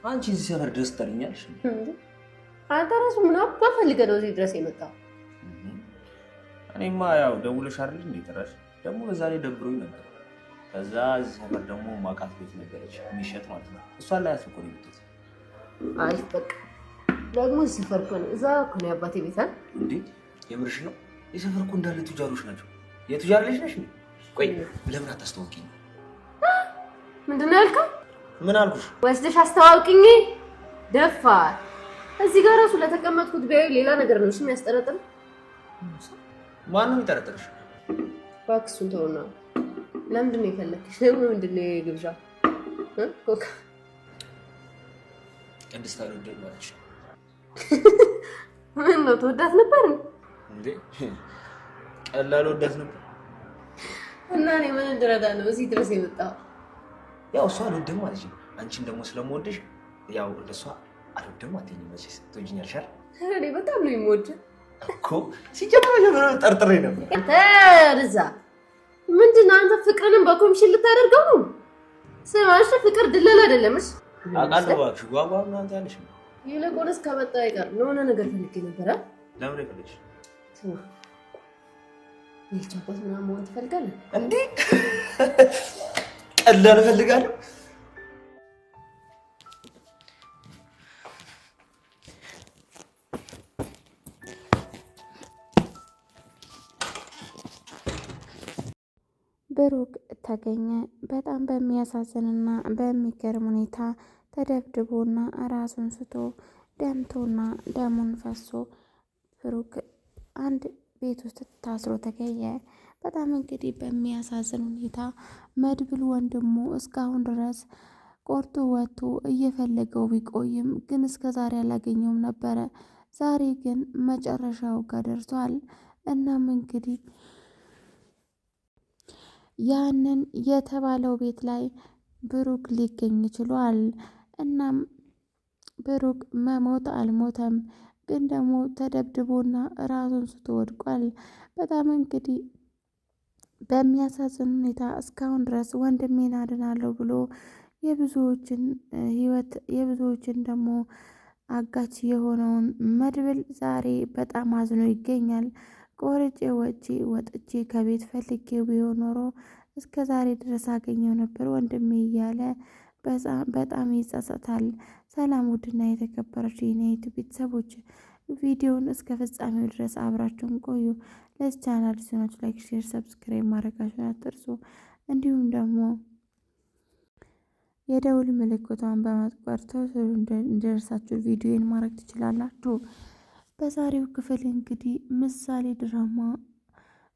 አንቺ እዚህ ሰፈር ድረስ ትጠሪኛለሽ? አንተ ራሱ ምን አባ ፈልገህ ነው እዚህ ድረስ የመጣው? እኔማ ያው ደውለሽ አይደል እንዴ ጠራሽ? ደግሞ በዛ ላይ ደብሮኝ ነበር። ከዛ እዚህ ሰፈር ደግሞ ማቃት ቤት ነበረች የሚሸጥ ማለት ነው። እሷን ላይ አስቆ ነው የምትት። አይ በቃ ደግሞ እዚህ ሰፈር እኮ ነው እዛ እኮ ነው አባቴ ቤት አይደል እንዴ? የምርሽ ነው? የሰፈር እኮ እንዳለ ቱጃሮች ናቸው። የቱጃር ልጅ ነሽ? ቆይ ለምን አታስተዋውቂኝ? ምንድን ነው ያልከው? ምን አልኩሽ? ወስደሽ አስተዋውቂኝ። ደፋር እዚህ ጋር ራሱ ለተቀመጥኩት ቢያዩ ሌላ ነገር ነው እሱም ያስጠረጥር። ማን ነው የሚጠረጥርሽ? እባክህ እሱን ተውና ለምንድን ነው የፈለግሽ? ደግሞ ምንድን ነው የግብዣ? ኮካ ቅድስት አልወደድም አለች። ምን ነው ተወዳት ነበር እንዴ? ቀላል ወዳት ነበር። እና እኔ ምን እንድረዳ ነው እዚህ ድረስ የመጣው? ያው እሷ አልወደድም አለች። አንቺን ደግሞ ስለምወድሽ ያው እንደሷ አልወደድም አትይኝም መቼስ ትወጂኛለሽ አይደል? እኔ በጣም ነው የምወድህ እኮ ሲጀምር ጠርጥሬ ነበር። አንተ ርዛ ምንድን ነው አንተ ፍቅርንም በኮሚሽን ልታደርገው ነው? ስማሽ ፍቅር ድለላ አይደለምሽ? አቃለው እባክሽ ጓጓ ምናምን ያለሽ ነው። ይልቁንስ ከመጣ አይቀር ለሆነ ነገር ፈልጌ ነበረ። ለምን ይፈልግሽ? ስማ ይልቻበት ምናምን መሆን ትፈልጋለህ እንዴ? ቀላል እፈልጋለሁ። ብሩክ ተገኘ። በጣም በሚያሳዝንና በሚገርም ሁኔታ ተደብድቦና ራሱን ስቶ ደምቶና ደሙን ፈሶ ብሩክ አንድ ቤት ውስጥ ታስሮ ተገኘ። በጣም እንግዲህ በሚያሳዝን ሁኔታ መድብል ወንድሙ እስካሁን ድረስ ቆርጦ ወጥቶ እየፈለገው ቢቆይም ግን እስከዛሬ አላገኘውም ነበረ። ዛሬ ግን መጨረሻው ጋር ደርሷል። እናም እንግዲህ ያንን የተባለው ቤት ላይ ብሩክ ሊገኝ ችሏል። እናም ብሩክ መሞት አልሞተም፣ ግን ደግሞ ተደብድቦና ራሱን ስቶ ወድቋል። በጣም እንግዲህ በሚያሳዝን ሁኔታ እስካሁን ድረስ ወንድሜን አድናለሁ ብሎ የብዙዎችን ህይወት የብዙዎችን ደግሞ አጋች የሆነውን መድብል ዛሬ በጣም አዝኖ ይገኛል። ቆርጬ ወጥቼ ከቤት ፈልጌው ቢሆን ኖሮ እስከ ዛሬ ድረስ አገኘው ነበር ወንድሜ እያለ በጣም ይጸጸታል። ሰላም ውድና የተከበራችሁ የኔ ቤተሰቦች ቪዲዮውን እስከ ፍጻሜው ድረስ አብራችሁን ቆዩ። ለዚህ ቻናል ሲሆናችሁ ላይክ፣ ሼር፣ ሰብስክራይብ ማድረጋችሁን አትርሱ። እንዲሁም ደግሞ የደውል ምልክቷን በመጥቆር ቶሎ እንዲደርሳችሁ ቪዲዮን ማድረግ ትችላላችሁ። በዛሬው ክፍል እንግዲህ ምሳሌ ድራማ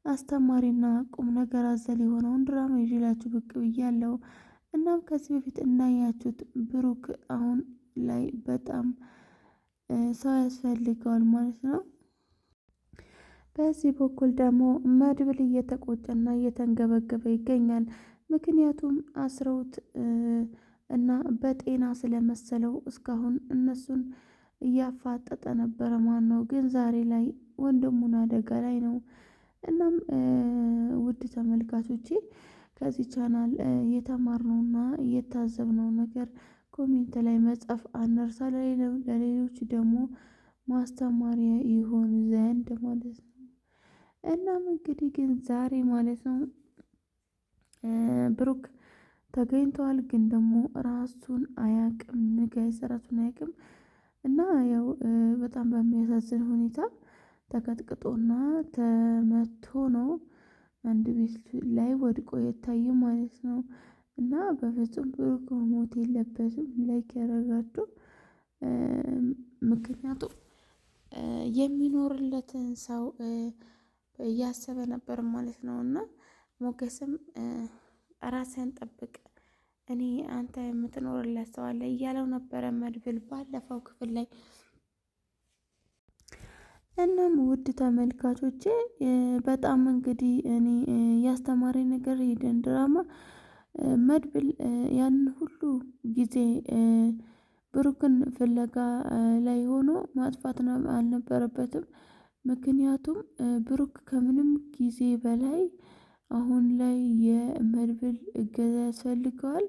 አስተማሪና ቁም ነገር አዘል የሆነውን ድራማ ይዤላችሁ ብቅ ብያለሁ። እናም ከዚህ በፊት እናያችሁት ብሩክ አሁን ላይ በጣም ሰው ያስፈልገዋል ማለት ነው። በዚህ በኩል ደግሞ መድብል እየተቆጨና እየተንገበገበ ይገኛል። ምክንያቱም አስረውት እና በጤና ስለመሰለው እስካሁን እነሱን እያፋጠጠ ነበረ። ማን ነው ግን ዛሬ ላይ ወንድሙን አደጋ ላይ ነው። እናም ውድ ተመልካቾቼ ከዚህ ቻናል የተማርነውና የታዘብነው ነገር ኮሜንት ላይ መጻፍ አንርሳ፣ ለሌሎች ደግሞ ማስተማሪያ ይሆን ዘንድ ማለት ነው። እናም እንግዲህ ግን ዛሬ ማለት ነው ብሩክ ተገኝተዋል። ግን ደግሞ ራሱን አያቅም፣ ጋይስ ራሱን አያቅም። እና ያው በጣም በሚያሳዝን ሁኔታ ተቀጥቅጦና ተመቶ ነው አንድ ቤት ላይ ወድቆ የታየ ማለት ነው። እና በፍጹም ብሩክ ሞት የለበትም። ላይክ ያደረጋችሁ ምክንያቱም የሚኖርለትን ሰው እያሰበ ነበር ማለት ነው። እና ሞገስም ራስህን ጠብቅ፣ እኔ አንተ የምትኖርለት ሰው አለ እያለው ነበረ መድብል ባለፈው ክፍል ላይ። እናም ውድ ተመልካቾቼ በጣም እንግዲህ እኔ ያስተማሪ ነገር ሄደን ድራማ መድብል ያንን ሁሉ ጊዜ ብሩክን ፍለጋ ላይ ሆኖ ማጥፋት አልነበረበትም። ምክንያቱም ብሩክ ከምንም ጊዜ በላይ አሁን ላይ የመድብል እገዛ ያስፈልገዋል፣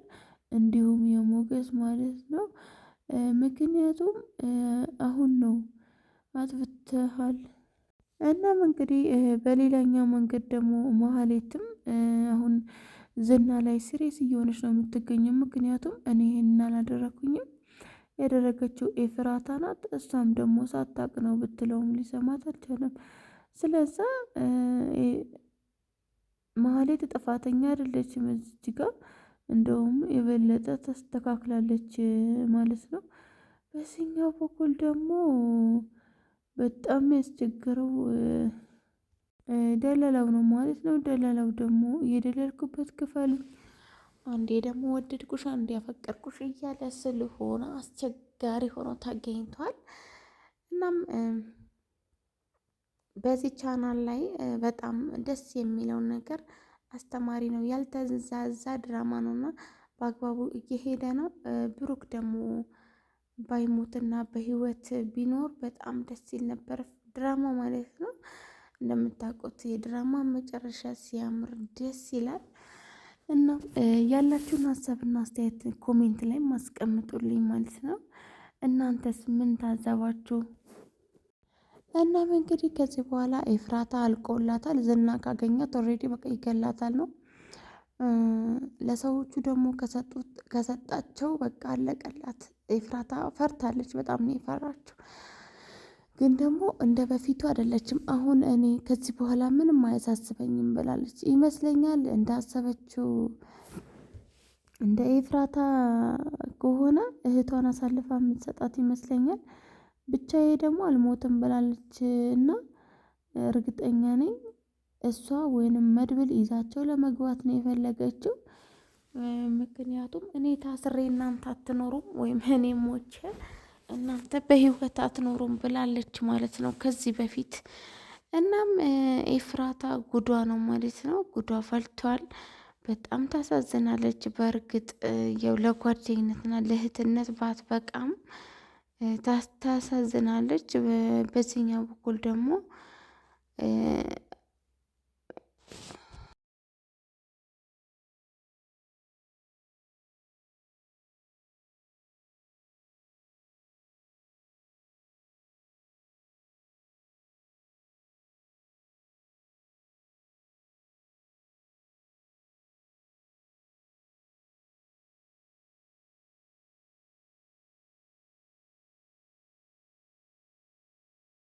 እንዲሁም የሞገስ ማለት ነው። ምክንያቱም አሁን ነው አጥፍተሃል። እናም እንግዲህ በሌላኛው መንገድ ደግሞ መሀሌትም አሁን ዝና ላይ ሲሪየስ እየሆነች ነው የምትገኘው። ምክንያቱም እኔ ይሄንን አላደረኩኝም ያደረገችው ኤፍራታ ናት፣ እሷም ደግሞ ሳታቅ ነው ብትለውም ሊሰማት አልቻለም። ስለዛ መሀሌት ጥፋተኛ አይደለችም እዚች ጋር እንደውም የበለጠ ተስተካክላለች ማለት ነው። በዚህኛው በኩል ደግሞ በጣም ያስቸገረው ደለላው ነው ማለት ነው። ደለላው ደግሞ የደለልኩበት ክፈል አንዴ ደግሞ ወደድኩሽ አንዴ ያፈቀርኩሽ እያለ ስለሆነ አስቸጋሪ ሆኖ ተገኝቷል። እናም በዚህ ቻናል ላይ በጣም ደስ የሚለውን ነገር አስተማሪ ነው፣ ያልተዛዛ ድራማ ነው እና በአግባቡ እየሄደ ነው። ብሩክ ደግሞ ባይሞትና በህይወት ቢኖር በጣም ደስ ይል ነበር ድራማ ማለት ነው። እንደምታውቁት የድራማ መጨረሻ ሲያምር ደስ ይላል እና ያላችሁን ሀሳብና አስተያየት ኮሜንት ላይ ማስቀምጡልኝ ማለት ነው። እናንተስ ምን ታዘባችሁ? እናም እንግዲህ ከዚህ በኋላ ኤፍራታ አልቆላታል። ዝና ካገኛት ኦልሬዲ በቃ ይገላታል ነው። ለሰዎቹ ደግሞ ከሰጣቸው በቃ አለቀላት። ኤፍራታ ፈርታለች፣ በጣም ነው የፈራችው። ግን ደግሞ እንደ በፊቱ አይደለችም። አሁን እኔ ከዚህ በኋላ ምንም አያሳስበኝም ብላለች ይመስለኛል። እንዳሰበችው እንደ ኤፍራታ ከሆነ እህቷን አሳልፋ የምትሰጣት ይመስለኛል። ብቻዬ ደግሞ አልሞትም ብላለች እና እርግጠኛ ነኝ እሷ ወይንም መድብል ይዛቸው ለመግባት ነው የፈለገችው። ምክንያቱም እኔ ታስሬ እናንተ አትኖሩም ወይም እኔ ሞቼ እናንተ በህይወት አትኖሩም ብላለች ማለት ነው ከዚህ በፊት። እናም ኤፍራታ ጉዷ ነው ማለት ነው። ጉዷ ፈልቷል። በጣም ታሳዝናለች። በእርግጥ ያው ለጓደኝነትና ለእህትነት ባትበቃም ታሳዝናለች። በዚህኛው በኩል ደግሞ